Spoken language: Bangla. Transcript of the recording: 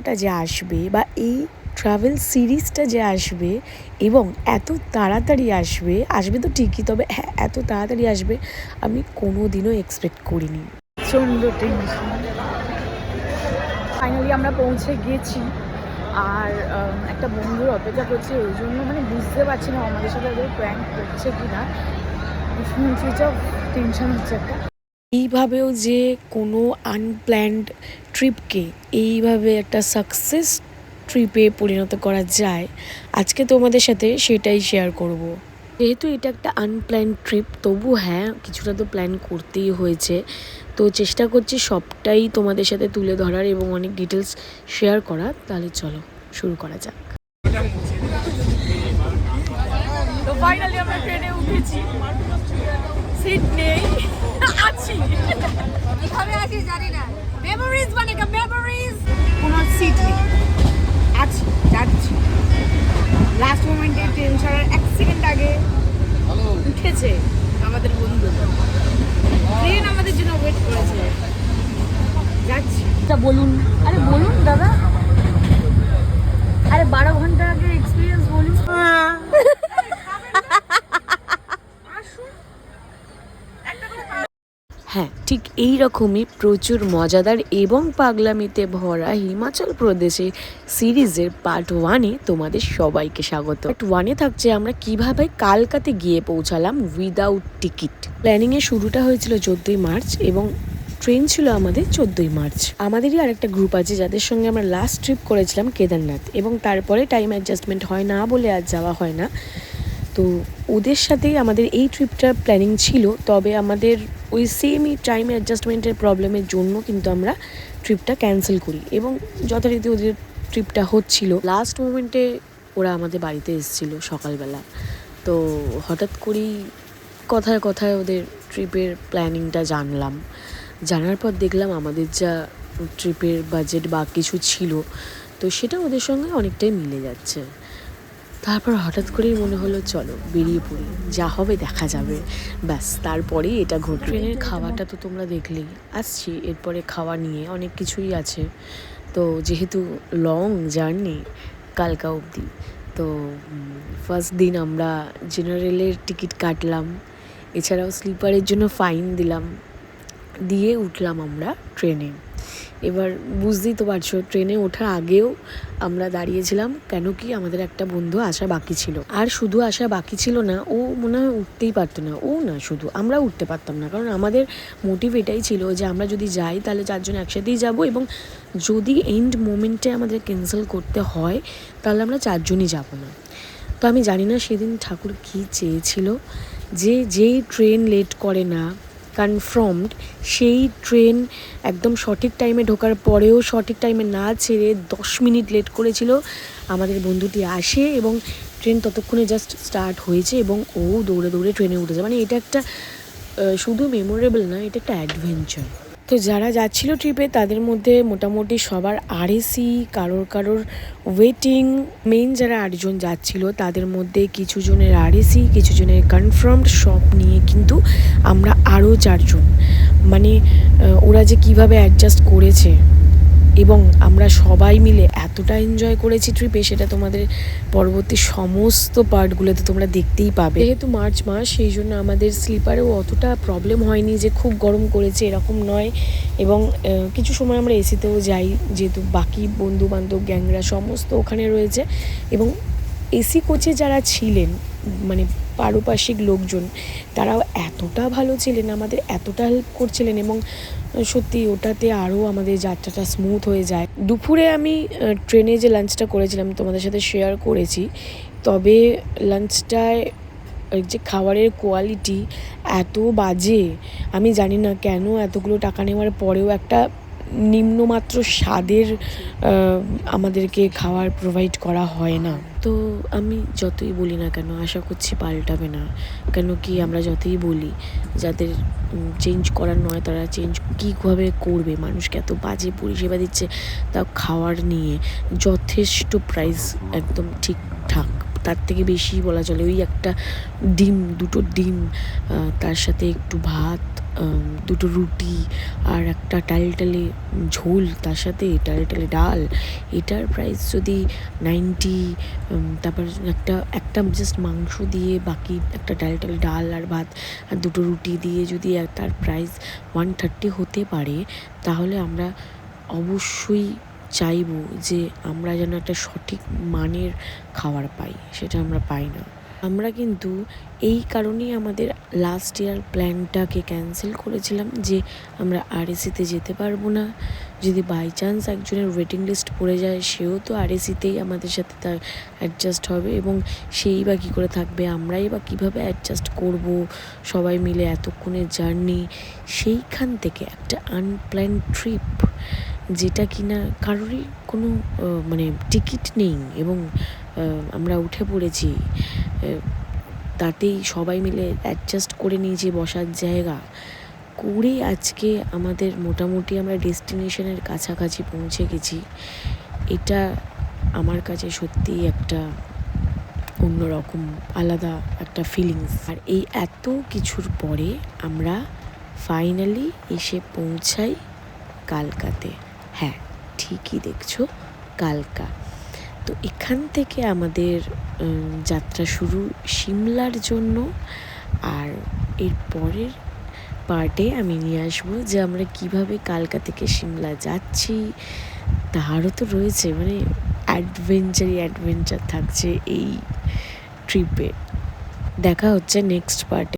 ভিডিওটা যে আসবে বা এই ট্রাভেল সিরিজটা যে আসবে এবং এত তাড়াতাড়ি আসবে তো ঠিকই, তবে হ্যাঁ এত তাড়াতাড়ি আসবে আমি কোনো দিনও এক্সপেক্ট করিনি। প্রচণ্ড টেনশন। ফাইনালি আমরা পৌঁছে গেছি, আর একটা বন্ধুর অপেক্ষা করছে, ওই জন্য মানে বুঝতে পারছি না আমাদের সাথে ওদের প্র্যাঙ্ক করছে কি না। ফোন সুইচ অফ, টেনশন হচ্ছে একটা। এইভাবেও যে কোনো আনপ্ল্যান্ড ট্রিপকে এইভাবে একটা সাকসেস ট্রিপে পরিণত করা যায়, আজকে তোমাদের সাথে সেটাই শেয়ার করব। যেহেতু এটা একটা আনপ্ল্যান্ড ট্রিপ, তবু হ্যাঁ কিছুটা তো প্ল্যান করতেই হয়েছে, তো চেষ্টা করছি সবটাই তোমাদের সাথে তুলে ধরার এবং অনেক ডিটেলস শেয়ার করার। তাহলে চলো শুরু করা যাক। তো ফাইনালি আমরা ট্রেনে উঠেছি, সিট নেই, আছি কিভাবে আছি জানি না, মেমোরিজ মানে মেমোরিজ, কোনো সিট নেই, আছি যাচ্ছি। লাস্ট মোমেন্টে ট্রেন ছাড়ার 1 সেকেন্ড আগে উঠেছে আমাদের বন্ধু, ট্রেন আমাদের জন্য ওয়েট করেছে, যাচ্ছি। বলুন, আরে বলুন দাদা, আরে 12 ঘন্টা আগে এক্সপিরিয়েন্স বলুন। হ্যাঁ ঠিক এই রকমই প্রচুর মজাদার এবং পাগলামিতে ভরা হিমাচল প্রদেশে সিরিজের পার্ট 1-এ তোমাদের সবাইকে স্বাগত। পার্ট 1-এ থাকছে আমরা কিভাবে কালকাতে গিয়ে পৌঁছালাম উইদাউট টিকিট। প্ল্যানিংয়ের শুরুটা হয়েছিল 14ই মার্চ এবং ট্রেন ছিল আমাদের 14ই মার্চ। আমাদেরই আরেকটা গ্রুপ আছে যাদের সঙ্গে আমরা লাস্ট ট্রিপ করেছিলাম কেদারনাথ, এবং তারপরে টাইম অ্যাডজাস্টমেন্ট হয় না বলে আর যাওয়া হয় না। তো ওদের সাথেই আমাদের এই ট্রিপটা প্ল্যানিং ছিল, তবে আমাদের ওই সেমই টাইম অ্যাডজাস্টমেন্টের প্রবলেমের জন্য কিন্তু আমরা ট্রিপটা ক্যান্সেল করি, এবং যথারীতি ওদের ট্রিপটা হচ্ছিল। লাস্ট মোমেন্টে ওরা আমাদের বাড়িতে এসেছিল সকালবেলা, তো হঠাৎ করেই কথায় কথায় ওদের ট্রিপের প্ল্যানিংটা জানার পর দেখলাম আমাদের যা ট্রিপের বাজেট বা কিছু ছিল, তো সেটা ওদের সঙ্গে অনেকটাই মিলে যাচ্ছে। তারপর হঠাৎ করেই মনে হলো চলো বেরিয়ে পড়ি, যা হবে দেখা যাবে, ব্যাস তারপরেই এটা ঘটল। ট্রেনের খাওয়াটা তো তোমরা দেখলেই, আসছি এরপরে খাওয়া নিয়ে অনেক কিছুই আছে। তো যেহেতু লং জার্নি কালকা অবধি, তো ফার্স্ট দিন আমরা জেনারেলের টিকিট কাটলাম, এছাড়াও স্লিপারের জন্য ফাইন দিলাম, দিয়ে উঠলাম আমরা ট্রেনে। এবার বুঝতেই তো পারছো ট্রেনে ওঠার আগেও আমরা দাঁড়িয়েছিলাম, কেন কি আমাদের একটা বন্ধু আসা বাকি ছিল। আর শুধু আসা বাকি ছিল না, ও মনে হয় উঠতেই পারতো না, ও না শুধু আমরা উঠতে পারতাম না, কারণ আমাদের মোটিভ এটাই ছিল যে আমরা যদি যাই তাহলে 4 জন একসাথেই যাব, এবং যদি এন্ড মোমেন্টে আমাদের ক্যান্সেল করতে হয় তাহলে আমরা 4 জনই যাব না। তো আমি জানি না সেদিন ঠাকুর কী চেয়েছিল, যে যেই ট্রেন লেট করে না কনফার্মড, সেই ট্রেন একদম সঠিক টাইমে ঢোকার পরেও সঠিক টাইমে না ছেড়ে 10 মিনিট লেট করেছিল। আমাদের বন্ধুটি আসে এবং ট্রেন ততক্ষণে জাস্ট স্টার্ট হয়েছে এবং ও দৌড়ে দৌড়ে ট্রেনে উঠেছে। মানে এটা একটা শুধু মেমোরেবল না, এটা একটা অ্যাডভেঞ্চার। তো যারা যাচ্ছিল ট্রিপে তাদের মধ্যে মোটামুটি সবার আরএসি, কারোর ওয়েটিং। মেইন যারা 8 জন যাচ্ছিল তাদের মধ্যে কিছু জনের আরএসি, কিছু জনের কনফার্মড, সব নিয়ে কিন্তু আমরা আরও 4 জন, মানে ওরা যে কিভাবে অ্যাডজাস্ট করেছে এবং আমরা সবাই মিলে এতটা এনজয় করেছি ট্রিপে, সেটা তোমাদের পরবর্তী সমস্ত পার্টগুলোতে তোমরা দেখতেই পাবে। যেহেতু মার্চ মাস, সেই জন্য আমাদের স্লিপারেও অতটা প্রবলেম হয়নি যে খুব গরম করেছে এরকম নয়, এবং কিছু সময় আমরা এসিতেও যাই, যেহেতু বাকি বন্ধুবান্ধব গ্যাংরা সমস্ত ওখানে রয়েছে, এবং এসি কোচে যারা ছিলেন মানে পারিপার্শ্বিক লোকজন তারাও এতটা ভালো ছিলেন, আমাদের এতটা হেল্প করছিলেন, এবং সত্যি ওটাতে আরও আমাদের যাত্রাটা স্মুথ হয়ে যায়। দুপুরে আমি ট্রেনে যে লাঞ্চটা করেছিলাম তোমাদের সাথে শেয়ার করেছি, তবে লাঞ্চটায় যে খাবারের কোয়ালিটি এত বাজে, আমি জানি না কেন এতগুলো টাকা নেওয়ার পরেও একটা নিম্নমাত্র স্বাদের আমাদেরকে খাবার প্রোভাইড করা হয় না। তো আমি যতই বলি না কেন, আশা করছি পাল্টাবে না, কেন কি আমরা যতই বলি যাদের চেঞ্জ করার নয় তারা চেঞ্জ কীভাবে করবে। মানুষকে এত বাজে পরিষেবা দিচ্ছে, তাও খাওয়ার নিয়ে যথেষ্ট প্রাইস একদম ঠিকঠাক, তার থেকে বেশি বলা চলে। ওই একটা ডিম, 2টো ডিম, তার সাথে একটু ভাত, দুটো রুটি আর একটা টালটালে ঝোল, তার সাথে টালটালে ডাল, এটার প্রাইস যদি 90, তারপর একটা জাস্ট মাংস দিয়ে বাকি একটা টালটালে ডাল আর ভাত আর দুটো রুটি দিয়ে যদি তার প্রাইস 130 হতে পারে, তাহলে আমরা অবশ্যই চাইবো যে আমরা যেন একটা সঠিক মানের খাবার পাই, সেটা আমরা পাই না। আমরা কিন্তু এই কারণেই আমাদের লাস্ট ইয়ার প্ল্যানটাকে ক্যান্সেল করেছিলাম যে আমরা আরএসিতে যেতে পারবো না। যদি বাই চান্স একজনের ওয়েটিং লিস্ট পড়ে যায়, সেও তো আরএসিতেই আমাদের সাথে তার অ্যাডজাস্ট হবে, এবং সেই বা কী করে থাকবে, আমরাই বা কীভাবে অ্যাডজাস্ট করব সবাই মিলে এতক্ষণের জার্নি। সেইখান থেকে একটা আনপ্ল্যান ট্রিপ, যেটা কিনা কারোরই কোনো মানে টিকিট নেই, এবং আমরা উঠে পড়েছি, তাতেই সবাই মিলে অ্যাডজাস্ট করে নিয়েছি বসার জায়গা করে, আজকে আমাদের মোটামুটি আমরা ডেস্টিনেশনের কাছাকাছি পৌঁছে গেছি। এটা আমার কাছে সত্যিই একটা অন্যরকম আলাদা একটা ফিলিংস। আর এই এত কিছুর পরে আমরা ফাইনালি এসে পৌঁছাই কালকাতে। হ্যাঁ, ঠিকই দেখছো, কালকা। তো এখান থেকে আমাদের যাত্রা শুরু সিমলার জন্য। আর এর পরের পার্টে আমি নিয়ে আসবো যে আমরা কিভাবে কালকা থেকে সিমলা যাচ্ছি, তারও তো রয়েছে মানে অ্যাডভেঞ্চার থাকছে এই ট্রিপে। দেখা হচ্ছে নেক্সট পার্টে।